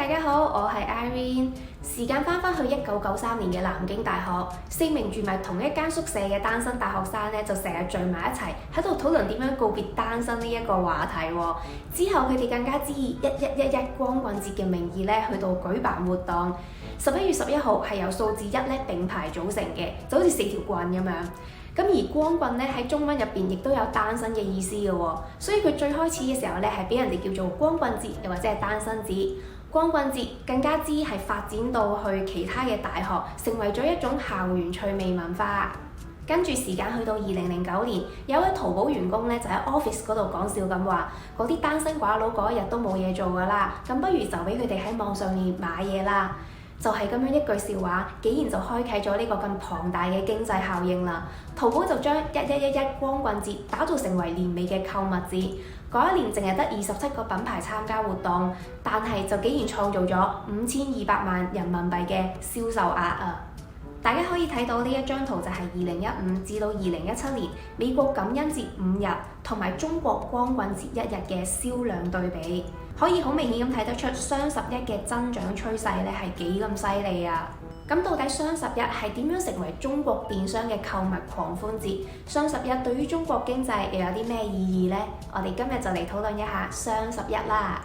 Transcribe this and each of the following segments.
大家好，我係 Irene。時間翻去1993年嘅南京大學，4名住埋同一間宿舍嘅單身大學生咧，就成日聚埋一齊喺度討論點樣告別單身呢一個話題喎。之後佢哋更加之以1111光棍節嘅名義咧，去到舉辦活動。11月11號係由數字1咧並排組成嘅，就好似4條棍咁樣。咁而光棍咧喺中文入邊亦都有單身嘅意思嘅喎，所以佢最開始嘅時候咧係俾人哋叫做光棍節，又或者係單身節。光棍節更加之係發展到去其他嘅大學，成為咗一種校園趣味文化。跟住時間去到2009年，有位淘寶員工咧就喺 office 嗰度講笑咁話：嗰啲單身寡佬嗰一日都冇嘢做㗎啦，咁不如就俾佢哋喺網上面買嘢啦。就係咁樣一句笑話，竟然就開啟咗呢個咁龐大嘅經濟效應啦。淘寶就將1111光棍節打造成為年尾嘅購物節。嗰一年淨係得27個品牌參加活動，但係就竟然創造咗5200萬人民幣嘅銷售額啊！大家可以睇到呢一張圖就係2015至到2017年美國感恩節5日同埋中國光棍節1日嘅銷量對比，可以好明顯咁睇得出雙11嘅增長趨勢咧係幾咁犀利啊！咁到底雙11係點樣成為中國電商嘅購物狂歡節？雙11對於中國經濟又有啲咩意義呢？我哋今日就嚟討論一下雙11啦。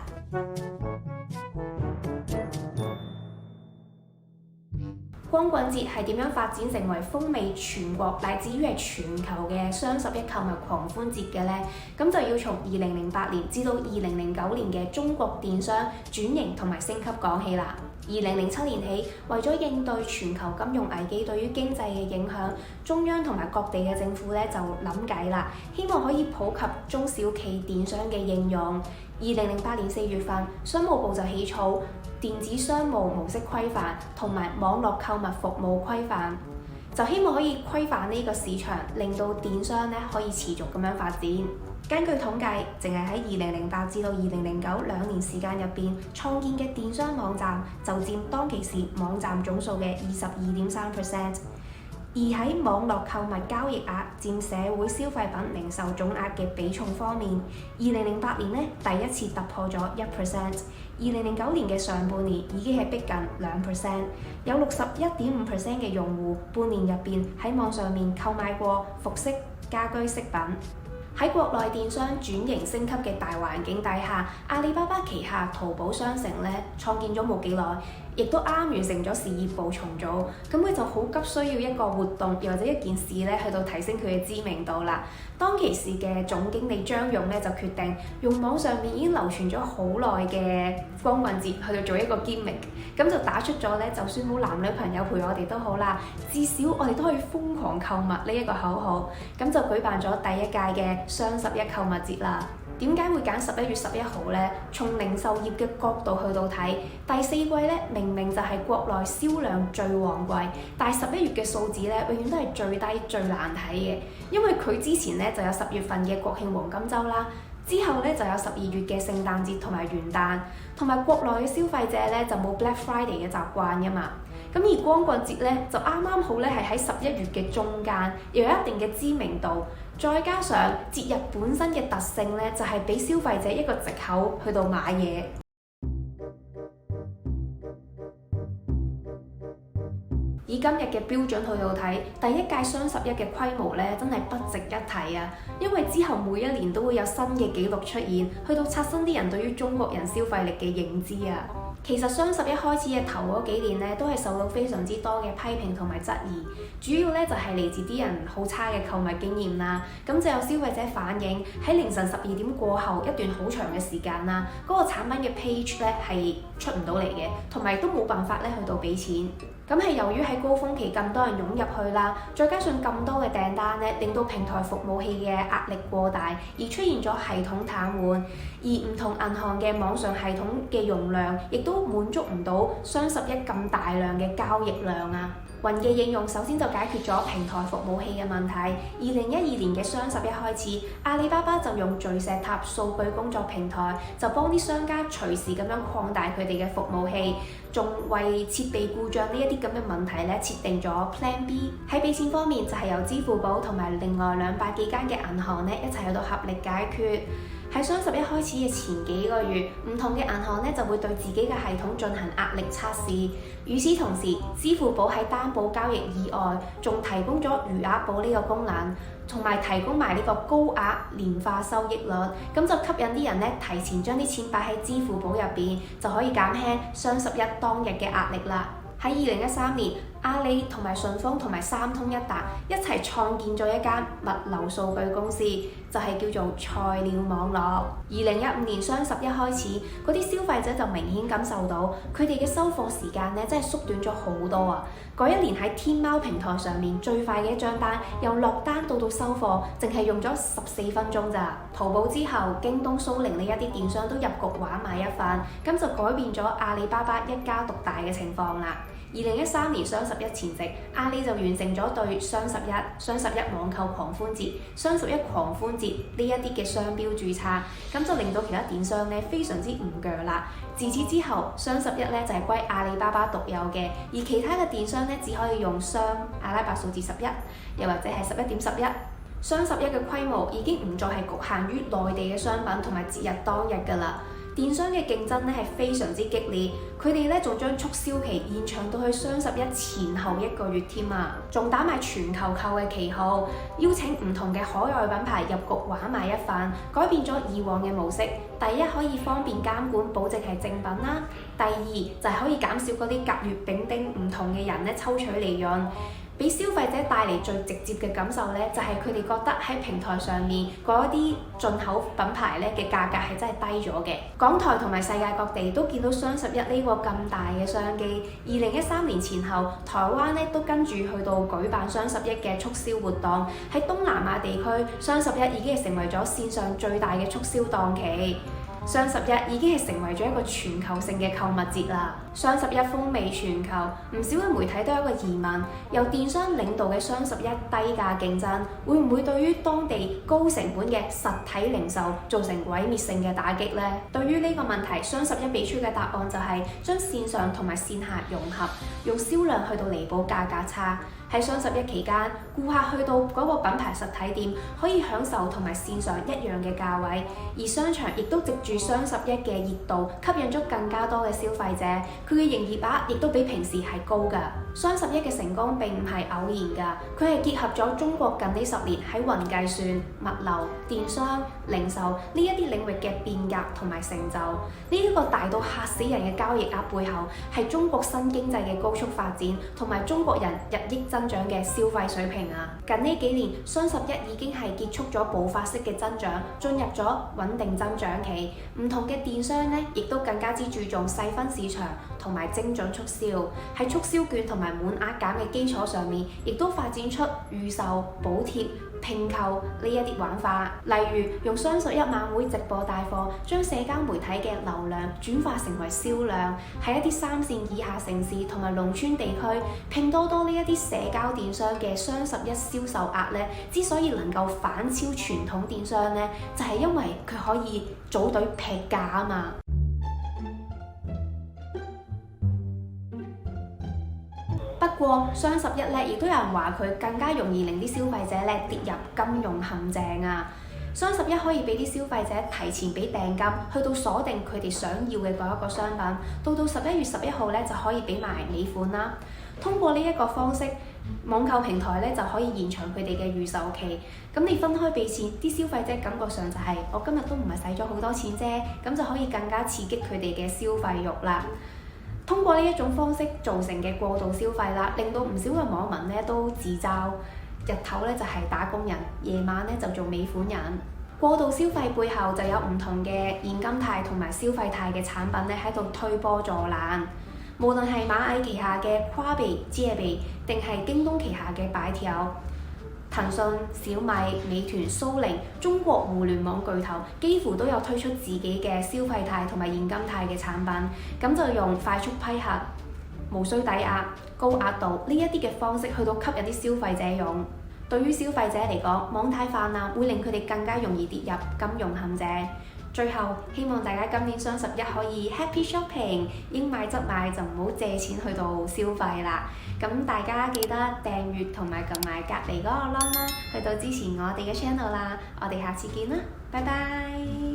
光棍節係點樣發展成為風靡全國乃至於係全球嘅雙11購物狂歡節嘅呢？咁就要從2008年至到2009年嘅中國電商轉型同埋升級講起啦。2007年起，為咗應對全球金融危機對於經濟嘅影響，中央同埋各地嘅政府咧就諗計啦，希望可以普及中小企電商嘅應用。2008年4月份，商務部就起草電子商務模式規範同埋網絡購物服務規範，就希望可以規範呢個市場，令到電商咧可以持續咁樣發展。根據統計，淨係喺2008至到20092年時間入邊，創建嘅電商網站就佔當其時網站總數嘅22.3%。而喺網絡購物交易額佔社會消費品零售總額嘅比重方面，2008年咧第一次突破咗1%，2009年嘅上半年已經係逼近2%，有61.5% 嘅用戶半年入邊喺網上面購買過服飾、家居飾品。喺國內電商轉型升級嘅大環境底下，阿里巴巴旗下淘寶商城咧創建咗冇幾耐，亦都啱完成咗事業部重組，咁佢就好急需要一個活動又或者一件事咧去到提升佢嘅知名度啦。當其時嘅總經理張勇咧就決定用網上面已經流傳咗好耐嘅光棍節去到做一個 gimmick， 咁就打出咗咧就算冇男女朋友陪我哋都好啦，至少我哋都可以瘋狂購物呢一個口號，咁就舉辦咗第一屆嘅雙11購物節啦。點解會揀11月11號呢？從零售業嘅角度去到睇，第4季咧明明就係國內銷量最旺季，但係11月嘅數字咧永遠都係最低最難睇嘅，因為佢之前咧就有10月份嘅國慶黃金週啦，之後咧就有12月嘅聖誕節同埋元旦，同埋國內嘅消費者咧就冇 Black Friday 嘅習慣噶嘛。咁而光棍節咧就啱啱好咧係喺11月嘅中間，又有一定嘅知名度，再加上節日本身嘅特性咧，就係俾消費者一個藉口去到買嘢。以今日嘅標準去到睇，第一屆雙11嘅規模咧真係不值一提啊！因為之後每一年都會有新嘅紀錄出現，去到刷新啲人對於中國人消費力嘅認知啊！其實雙11開始嘅頭嗰幾年咧，都係受到非常之多嘅批評同埋質疑，主要咧就係嚟自啲人好差嘅購物經驗啦。咁就有消費者反映喺凌晨12點過後一段好長嘅時間啦，嗰個產品嘅 page 咧係出唔到嚟嘅，同埋都冇辦法咧去到俾錢。咁係由於喺高峰期咁多人湧入去啦，再加上咁多嘅訂單咧，令到平台服務器嘅壓力過大，而出現咗系統癱瘓。而唔同銀行嘅網上系統嘅容量，亦都滿足唔到雙11咁大量嘅交易量啊！雲嘅應用首先就解決咗平台服務器嘅問題。2012年嘅雙11開始，阿里巴巴就用巨石塔數據工作平台，就幫啲商家隨時咁樣擴大佢哋嘅服務器，仲為設備故障呢一啲咁嘅問題咧設定咗 Plan B。喺俾錢方面就係由支付寶同埋另外200幾間嘅銀行咧一齊去到合力解決。喺雙十一開始嘅前幾個月，唔同嘅銀行咧就會對自己嘅系統進行壓力測試。與此同時，支付寶喺擔保交易以外，仲提供咗餘額寶呢個功能，同埋提供埋呢個高額年化收益率，咁就吸引啲人咧提前將啲錢擺喺支付寶入邊，就可以減輕雙十一當日嘅壓力啦。喺2013年，阿里同埋順豐同埋三通一達一齊創建咗一間物流數據公司，就係叫做菜鳥網絡。2015年雙十一開始，嗰啲消費者就明顯感受到佢哋嘅收貨時間咧真係縮短咗好多啊！嗰一年喺天貓平台上面最快嘅一張單，由落單到收貨，淨係用咗14分鐘咋。淘寶之後，京東、蘇寧呢一啲電商都入局玩埋一份，咁就改變咗阿里巴巴一家獨大嘅情況啦。2013年雙十一前夕，阿里就完成咗對雙十一網購狂歡節、雙十一狂歡節呢一啲嘅商標註冊，咁就令到其他電商咧非常之唔鋸啦。自此之後，雙十一咧就係歸阿里巴巴獨有嘅，而其他嘅電商咧只可以用阿拉伯數字11，又或者係11.11。雙十一嘅規模已經唔再係局限於內地嘅商品同埋節日當日㗎啦。電商嘅競爭咧係非常之激烈，佢哋咧仲將促銷期延長到去雙十一前後1個月添啊！仲打埋全球購嘅旗號，邀請唔同嘅海外品牌入局玩埋一份，改變咗以往嘅模式。第一，可以方便監管，保證係正品啦；第二就係可以減少嗰啲甲乙丙丁唔同嘅人咧抽取利潤。俾消費者帶嚟最直接嘅感受咧，就係佢哋覺得喺平台上面嗰一啲進口品牌咧嘅價格係真係低咗嘅。港台同埋世界各地都見到雙十一呢個咁大嘅商機。2013年前後，台灣咧都跟住去到舉辦雙十一嘅促銷活動。喺東南亞地區，雙十一已經係成為咗線上最大嘅促銷檔期。雙十一已經係成為咗一個全球性嘅購物節啦。雙十一風靡全球，唔少嘅媒體都有一個疑問：由電商領導嘅雙十一低價競爭，會唔會對於當地高成本嘅實體零售造成毀滅性嘅打擊呢？對於呢個問題，雙十一俾出嘅答案就係將線上同埋線下融合，用銷量去到彌補價格差。喺雙十一期間，顧客去到嗰個品牌實體店，可以享受同埋線上一樣嘅價位，而商場亦都藉住雙十一嘅熱度，吸引咗更加多嘅消費者，佢嘅營業額亦都比平時係高㗎。雙十一嘅成功並唔係偶然㗎，佢係結合咗中國近呢10年喺雲計算、物流、電商、零售呢一啲領域嘅變革同埋成就。呢一個大到嚇死人嘅交易額背後，係中國新經濟嘅高速發展，同埋中國人日益增長嘅消費水平啊！近呢幾年，雙十一已經係結束咗爆發式嘅增長，進入咗穩定增長期。唔同嘅電商咧，亦都更加之注重細分市場同埋精準促銷。喺促銷券同埋滿額減嘅基礎上面，亦都發展出預售、補貼、併購呢一啲玩法。例如用雙十一晚會直播帶貨，將社交媒體嘅流量轉化成為銷量。喺一啲3線以下城市同埋農村地區，拼多多呢一啲社交電商嘅雙十一銷售額咧，之所以能夠反超傳統電商咧，就係因為佢可以組隊劈價啊嘛。不過雙十一咧，亦都有人話佢更加容易令啲消費者咧跌入金融陷阱啊！雙十一可以俾啲消費者提前俾訂金，去到鎖定佢哋想要嘅嗰一個商品，到11月11號咧就可以俾埋尾款啦。通過呢一個方式，網購平台咧就可以延長佢哋嘅預售期。咁你分開俾錢，啲消費者感覺上就係我今日都唔係使咗好多錢啫，咁就可以更加刺激佢哋嘅消費慾啦。通過呢一種方式造成嘅過度消費啦，令到唔少嘅網民咧都自嘲，日頭咧就係打工人，夜晚咧就做尾款人。過度消費背後就有唔同嘅現金貸同埋消費貸嘅產品咧喺度推波助瀾。無論係螞蟻旗下嘅跨幣、借幣，定係京東旗下嘅擺條，騰訊、小米、美團、蘇寧，中國互聯網巨頭幾乎都有推出自己嘅消費貸同埋現金貸嘅產品，咁就用快速批核、無需抵押、高額度呢一啲嘅方式去到吸引啲消費者用。對於消費者嚟講，網貸泛濫會令佢哋更加容易跌入金融陷阱。最後，希望大家今年雙十一可以 happy shopping， 應買則買，就唔好借錢去到消費啦。咁大家記得訂閱同埋撳埋隔離嗰個 link 啦，去到支持我哋嘅 channel 啦。我哋下次見啦，拜拜。